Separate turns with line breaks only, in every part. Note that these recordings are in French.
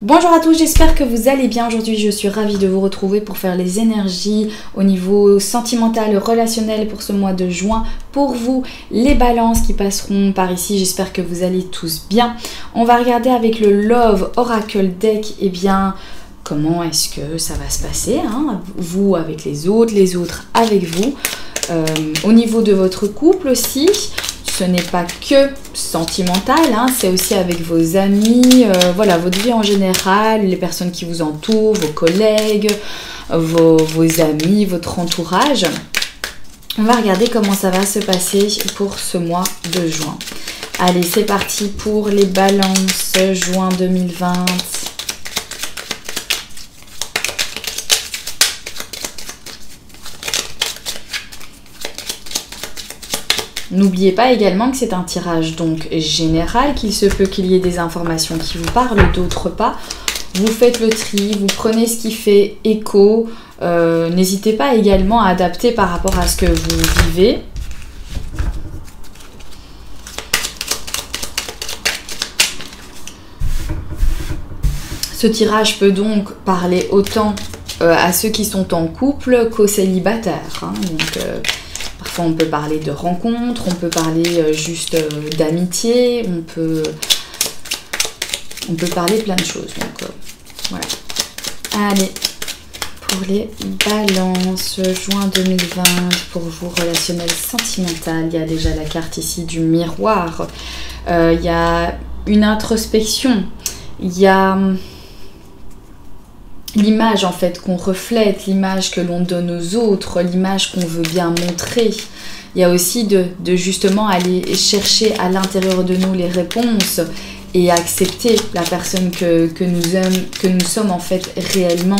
Bonjour à tous, j'espère que vous allez bien. Aujourd'hui, je suis ravie de vous retrouver pour faire les énergies au niveau sentimental, relationnel pour ce mois de juin. Pour vous, les balances qui passeront par ici, j'espère que vous allez tous bien. On va regarder avec le Love Oracle Deck, eh bien, comment est-ce que ça va se passer, hein, vous avec les autres avec vous. Au niveau de votre couple aussi, ce n'est pas que sentimental, hein, c'est aussi avec vos amis, voilà, votre vie en général, les personnes qui vous entourent, vos collègues, vos amis, votre entourage. On va regarder comment ça va se passer pour ce mois de juin. Allez, c'est parti pour les balances juin 2020. N'oubliez pas également que c'est un tirage donc général, qu'il se peut qu'il y ait des informations qui vous parlent, d'autres pas. Vous faites le tri, vous prenez ce qui fait écho. N'hésitez pas également à adapter par rapport à ce que vous vivez. Ce tirage peut donc parler autant à ceux qui sont en couple qu'aux célibataires, hein, donc, parfois on peut parler de rencontres, on peut parler juste d'amitié, on peut parler plein de choses. Donc voilà. Allez, pour les balances, juin 2020, pour vous, relationnel sentimental, il y a déjà la carte ici du miroir. Il y a une introspection, il y a l'image en fait qu'on reflète, l'image que l'on donne aux autres, l'image qu'on veut bien montrer. Il y a aussi de justement aller chercher à l'intérieur de nous les réponses et accepter la personne que nous sommes en fait réellement.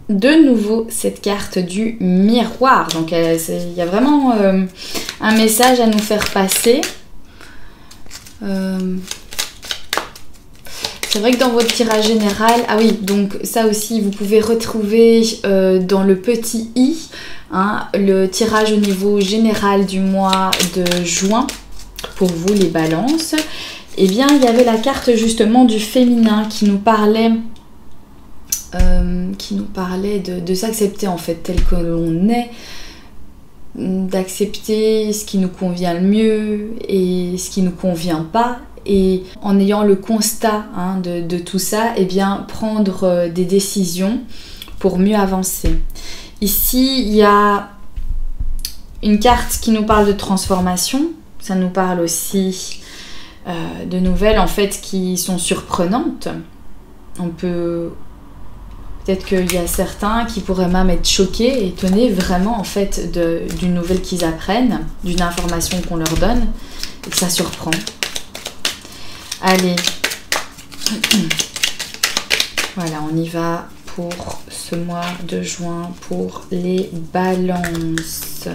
De nouveau cette carte du miroir, donc il y a vraiment un message à nous faire passer. C'est vrai que dans votre tirage général, ah oui, donc ça aussi vous pouvez retrouver dans le petit i, hein, le tirage au niveau général du mois de juin pour vous les balances. Eh bien il y avait la carte justement du féminin qui nous parlait de s'accepter en fait tel que l'on est, d'accepter ce qui nous convient le mieux et ce qui nous convient pas, et en ayant le constat, hein, de tout ça, eh bien prendre des décisions pour mieux avancer. Ici il y a une carte qui nous parle de transformation, ça nous parle aussi de nouvelles en fait qui sont surprenantes. Peut-être qu'il y a certains qui pourraient même être choqués, étonnés vraiment en fait d'une nouvelle qu'ils apprennent, d'une information qu'on leur donne, et que ça surprend. Allez, voilà, on y va pour ce mois de juin pour les balances.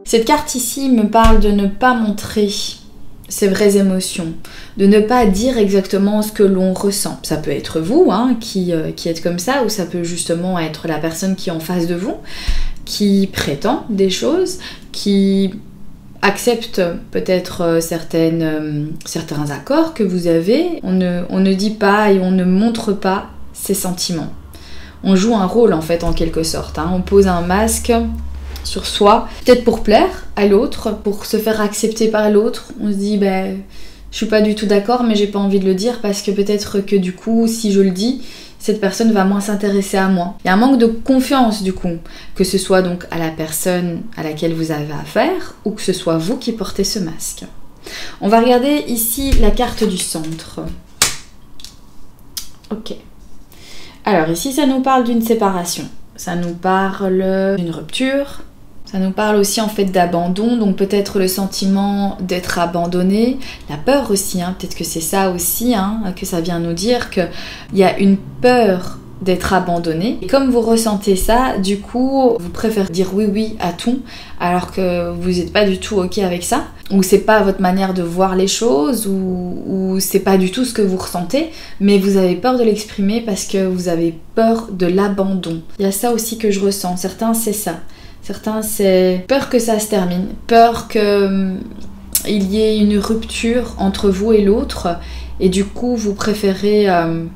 Cette carte ici me parle de ne pas montrer ses vraies émotions, de ne pas dire exactement ce que l'on ressent. Ça peut être vous, hein, qui êtes comme ça, ou ça peut justement être la personne qui est en face de vous, qui prétend des choses, qui accepte peut-être certains accords que vous avez. On ne dit pas et on ne montre pas ses sentiments. On joue un rôle en fait en quelque sorte, hein. On pose un masque sur soi, peut-être pour plaire à l'autre, pour se faire accepter par l'autre. On se dit, ben, je suis pas du tout d'accord, mais j'ai pas envie de le dire parce que peut-être que du coup, si je le dis, cette personne va moins s'intéresser à moi. Il y a un manque de confiance du coup, que ce soit donc à la personne à laquelle vous avez affaire ou que ce soit vous qui portez ce masque. On va regarder ici la carte du centre. Ok. Alors ici, ça nous parle d'une séparation. Ça nous parle d'une rupture. Ça nous parle aussi en fait d'abandon, donc peut-être le sentiment d'être abandonné, la peur aussi, hein, peut-être que c'est ça aussi, hein, que ça vient nous dire qu'il y a une peur d'être abandonné. Et comme vous ressentez ça, du coup, vous préférez dire oui oui à tout, alors que vous n'êtes pas du tout ok avec ça, ou c'est pas votre manière de voir les choses, ou c'est pas du tout ce que vous ressentez, mais vous avez peur de l'exprimer parce que vous avez peur de l'abandon. Il y a ça aussi que je ressens. Certains, c'est ça. Certains, c'est peur que ça se termine, peur que il y ait une rupture entre vous et l'autre, et du coup vous préférez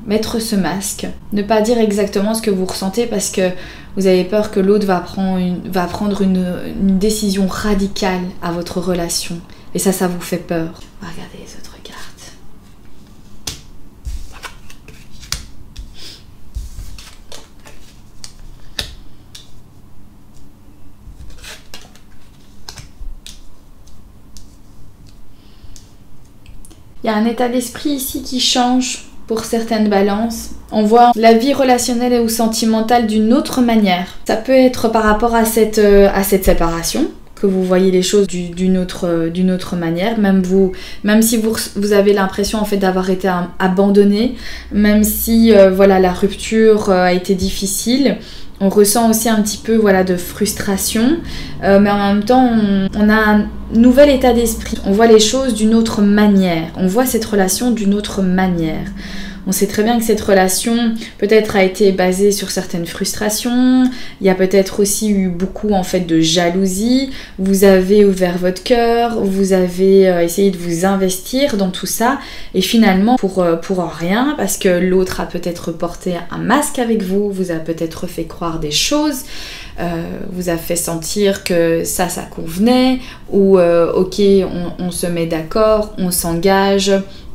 mettre ce masque, ne pas dire exactement ce que vous ressentez parce que vous avez peur que l'autre va prendre une décision radicale à votre relation, et ça vous fait peur. Regardez les autres cartes. Il y a un état d'esprit ici qui change pour certaines balances. On voit la vie relationnelle ou sentimentale d'une autre manière. Ça peut être par rapport à cette séparation, que vous voyez les choses d'une autre manière. Même si vous avez l'impression en fait d'avoir été abandonné, même si voilà, la rupture a été difficile, on ressent aussi un petit peu voilà, de frustration, mais en même temps on a un nouvel état d'esprit. On voit les choses d'une autre manière, on voit cette relation d'une autre manière. On sait très bien que cette relation peut-être a été basée sur certaines frustrations, il y a peut-être aussi eu beaucoup en fait de jalousie, vous avez ouvert votre cœur, vous avez essayé de vous investir dans tout ça, et finalement pour rien, parce que l'autre a peut-être porté un masque avec vous a peut-être fait croire des choses, vous a fait sentir que ça convenait, ou ok on se met d'accord, on s'engage,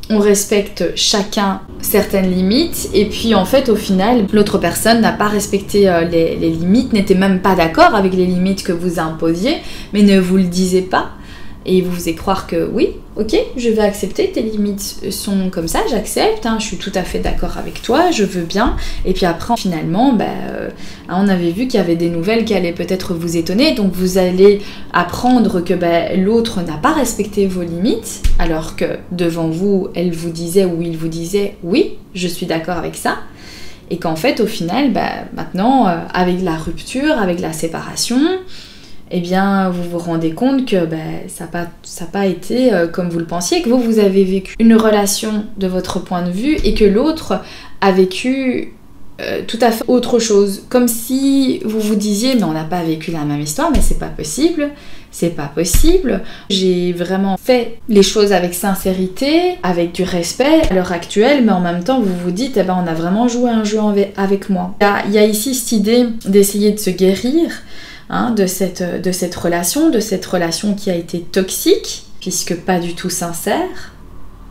on respecte chacun certaines limites, et puis en fait au final l'autre personne n'a pas respecté les limites, n'était même pas d'accord avec les limites que vous imposiez, mais ne vous le disait pas, et il vous faisait croire que oui, ok, je vais accepter, tes limites sont comme ça, j'accepte, je suis tout à fait d'accord avec toi, je veux bien, et puis après finalement on avait vu qu'il y avait des nouvelles qui allaient peut-être vous étonner, donc vous allez apprendre que l'autre n'a pas respecté vos limites, alors que devant vous, elle vous disait ou il vous disait oui, je suis d'accord avec ça, et qu'en fait au final, maintenant avec la rupture, avec la séparation, eh bien, vous vous rendez compte que ça n'a pas été comme vous le pensiez, que vous avez vécu une relation de votre point de vue et que l'autre a vécu tout à fait autre chose. Comme si vous vous disiez, mais on n'a pas vécu la même histoire, mais c'est pas possible. J'ai vraiment fait les choses avec sincérité, avec du respect à l'heure actuelle, mais en même temps, vous vous dites, on a vraiment joué un jeu avec moi. Il y a ici cette idée d'essayer de se guérir, de cette relation qui a été toxique, puisque pas du tout sincère.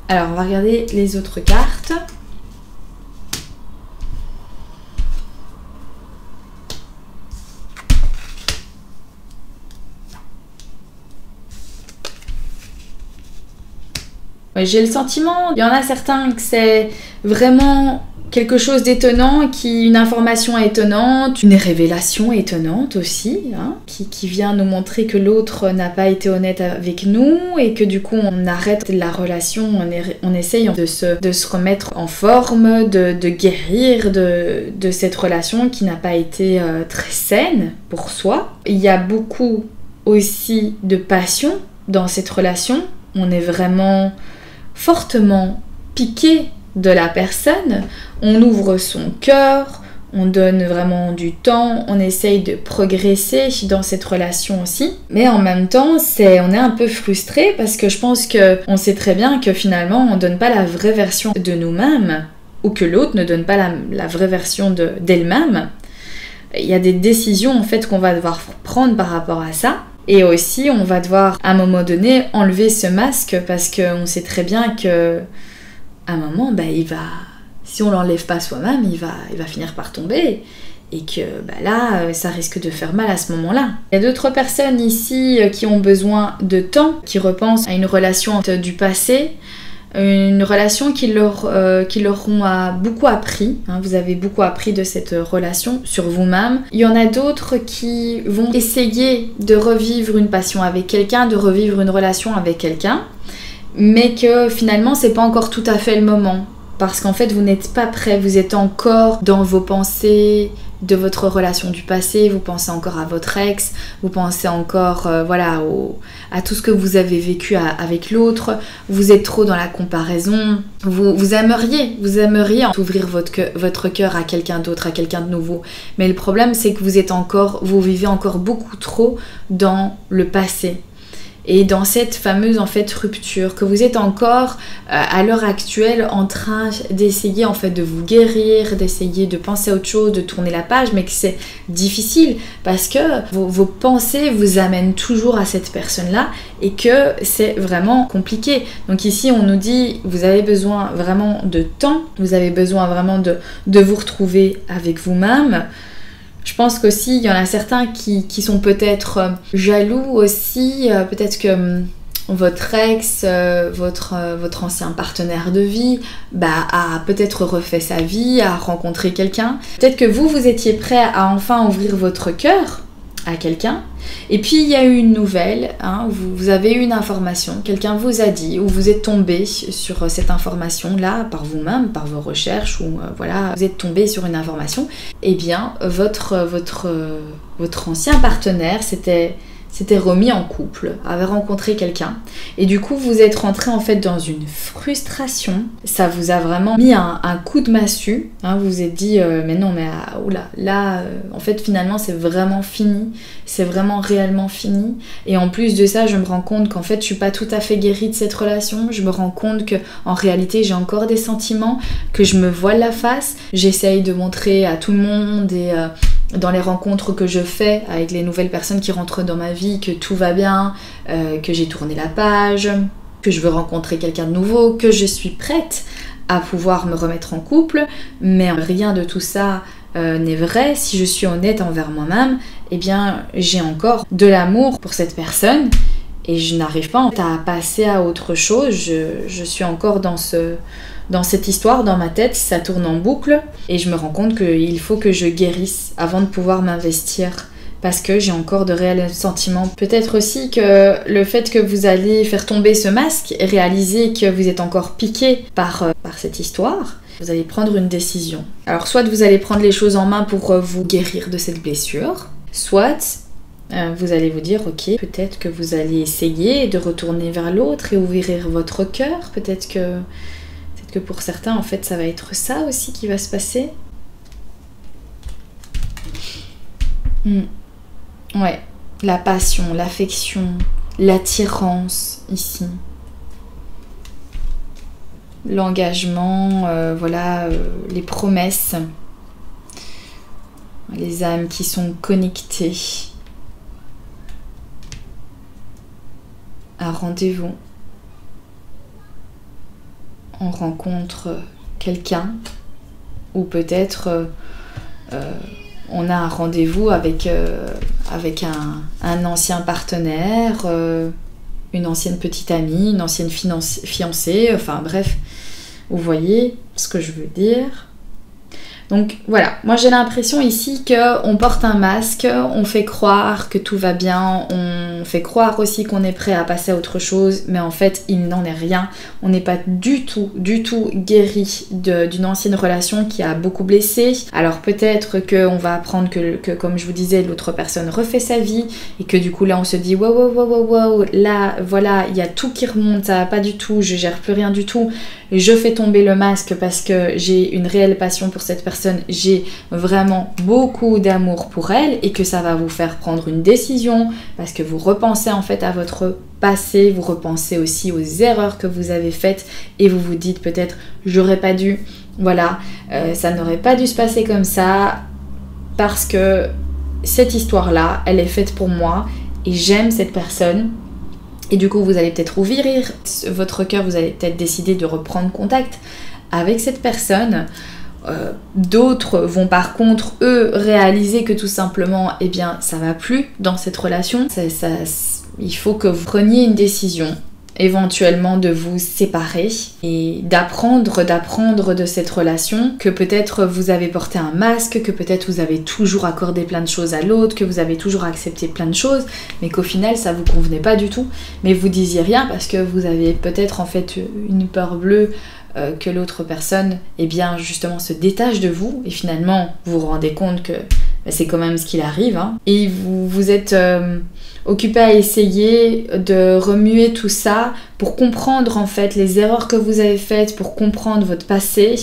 Alors, on va regarder les autres cartes. J'ai le sentiment, il y en a certains que c'est vraiment quelque chose d'étonnant, une information étonnante, une révélation étonnante aussi, qui vient nous montrer que l'autre n'a pas été honnête avec nous et que du coup on arrête la relation, on essaye de se remettre en forme, de guérir de cette relation qui n'a pas été très saine pour soi. Il y a beaucoup aussi de passion dans cette relation, on est vraiment fortement piqué de la personne, on ouvre son cœur, on donne vraiment du temps, on essaye de progresser dans cette relation aussi, mais en même temps on est un peu frustré parce que je pense qu'on sait très bien que finalement on donne pas la vraie version de nous-mêmes, ou que l'autre ne donne pas la vraie version d'elle-même. Il y a des décisions en fait qu'on va devoir prendre par rapport à ça. Et aussi, on va devoir, à un moment donné, enlever ce masque parce qu'on sait très bien que, à un moment, si on l'enlève pas soi-même, il va finir par tomber. Et que là, ça risque de faire mal à ce moment-là. Il y a d'autres personnes ici qui ont besoin de temps, qui repensent à une relation du passé, une relation qui leur ont beaucoup appris. Vous avez beaucoup appris de cette relation sur vous-même. Il y en a d'autres qui vont essayer de revivre une passion avec quelqu'un, de revivre une relation avec quelqu'un, mais que finalement c'est pas encore tout à fait le moment. parce qu'en fait vous n'êtes pas prêt, vous êtes encore dans vos pensées de votre relation du passé, vous pensez encore à votre ex, vous pensez encore voilà, à tout ce que vous avez vécu avec l'autre, vous êtes trop dans la comparaison, vous aimeriez ouvrir votre cœur à quelqu'un d'autre, à quelqu'un de nouveau, mais le problème c'est que vous vivez encore beaucoup trop dans le passé. Et dans cette fameuse en fait rupture, que vous êtes encore à l'heure actuelle en train d'essayer en fait de vous guérir, d'essayer de penser à autre chose, de tourner la page, mais que c'est difficile parce que vos pensées vous amènent toujours à cette personne-là et que c'est vraiment compliqué. Donc ici on nous dit vous avez besoin vraiment de temps, vous avez besoin vraiment de vous retrouver avec vous-même. Je pense qu'aussi, il y en a certains qui sont peut-être jaloux aussi, peut-être que votre ex, votre ancien partenaire de vie, a peut-être refait sa vie, a rencontré quelqu'un. Peut-être que vous étiez prêt à enfin ouvrir votre cœur à quelqu'un, et puis il y a eu une nouvelle, hein, vous avez eu une information, quelqu'un vous a dit, ou vous êtes tombé sur cette information-là par vous-même, par vos recherches, ou voilà, vous êtes tombé sur une information, et bien votre ancien partenaire s'était remis en couple, avait rencontré quelqu'un, et du coup vous êtes rentré en fait dans une frustration, ça vous a vraiment mis un coup de massue, hein, vous vous êtes dit mais non mais là en fait finalement c'est vraiment fini, c'est vraiment réellement fini, et en plus de ça je me rends compte qu'en fait je suis pas tout à fait guérie de cette relation, je me rends compte que en réalité j'ai encore des sentiments, que je me voile la face, j'essaye de montrer à tout le monde et dans les rencontres que je fais avec les nouvelles personnes qui rentrent dans ma vie, que tout va bien, que j'ai tourné la page, que je veux rencontrer quelqu'un de nouveau, que je suis prête à pouvoir me remettre en couple, mais rien de tout ça n'est vrai. Si je suis honnête envers moi-même, eh bien j'ai encore de l'amour pour cette personne et je n'arrive pas à passer à autre chose, je suis encore dans cette histoire, dans ma tête, ça tourne en boucle et je me rends compte qu'il faut que je guérisse avant de pouvoir m'investir parce que j'ai encore de réels sentiments. Peut-être aussi que le fait que vous allez faire tomber ce masque et réaliser que vous êtes encore piqué par cette histoire, vous allez prendre une décision. Alors soit vous allez prendre les choses en main pour vous guérir de cette blessure, soit vous allez vous dire ok, peut-être que vous allez essayer de retourner vers l'autre et ouvrir votre cœur, peut-être que pour certains, en fait, ça va être ça aussi qui va se passer. Ouais, la passion, l'affection, l'attirance, ici. L'engagement, voilà, les promesses. Les âmes qui sont connectées. Un rendez-vous. On rencontre quelqu'un ou peut-être on a un rendez-vous avec un ancien partenaire, une ancienne petite amie, une ancienne fiancée, enfin bref, vous voyez ce que je veux dire. Donc voilà, moi j'ai l'impression ici qu'on porte un masque, on fait croire que tout va bien, on fait croire aussi qu'on est prêt à passer à autre chose, mais en fait il n'en est rien. On n'est pas du tout guéri d'une ancienne relation qui a beaucoup blessé. Alors peut-être qu'on va apprendre que comme je vous disais, l'autre personne refait sa vie et que du coup là on se dit wow, là voilà, il y a tout qui remonte, ça va pas du tout, je gère plus rien du tout. Je fais tomber le masque parce que j'ai une réelle passion pour cette personne, j'ai vraiment beaucoup d'amour pour elle et que ça va vous faire prendre une décision parce que vous repensez en fait à votre passé, vous repensez aussi aux erreurs que vous avez faites et vous vous dites peut-être j'aurais pas dû, voilà, ça n'aurait pas dû se passer comme ça parce que cette histoire-là, elle est faite pour moi et j'aime cette personne. Et du coup, vous allez peut-être ouvrir votre cœur, vous allez peut-être décider de reprendre contact avec cette personne. D'autres vont par contre, eux, réaliser que tout simplement, eh bien, ça va plus dans cette relation. Il faut que vous preniez une décision, éventuellement de vous séparer et d'apprendre de cette relation, que peut-être vous avez porté un masque, que peut-être vous avez toujours accordé plein de choses à l'autre, que vous avez toujours accepté plein de choses, mais qu'au final ça vous convenait pas du tout, mais vous disiez rien parce que vous avez peut-être en fait une peur bleue que l'autre personne, eh bien justement se détache de vous et finalement vous vous rendez compte que c'est quand même ce qu'il arrive, hein. Et vous êtes occupé à essayer de remuer tout ça pour comprendre en fait les erreurs que vous avez faites, pour comprendre votre passé,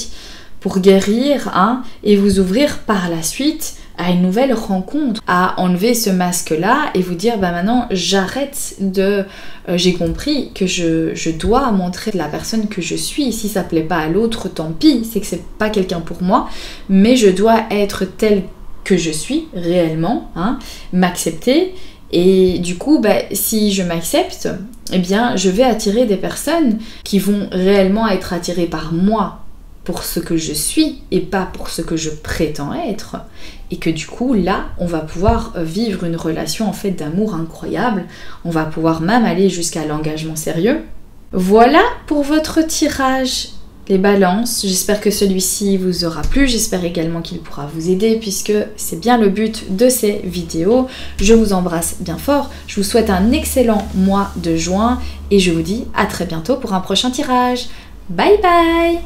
pour guérir, hein, et vous ouvrir par la suite à une nouvelle rencontre, à enlever ce masque-là et vous dire maintenant j'arrête de... j'ai compris que je dois montrer la personne que je suis. Si ça plaît pas à l'autre, tant pis, c'est que c'est pas quelqu'un pour moi, mais je dois être telle que je suis réellement, hein, m'accepter. Et du coup, si je m'accepte, eh bien je vais attirer des personnes qui vont réellement être attirées par moi, pour ce que je suis et pas pour ce que je prétends être, et que du coup là on va pouvoir vivre une relation en fait d'amour incroyable, on va pouvoir même aller jusqu'à l'engagement sérieux. Voilà pour votre tirage les balances, j'espère que celui-ci vous aura plu, j'espère également qu'il pourra vous aider puisque c'est bien le but de ces vidéos. Je vous embrasse bien fort, je vous souhaite un excellent mois de juin et je vous dis à très bientôt pour un prochain tirage. Bye bye!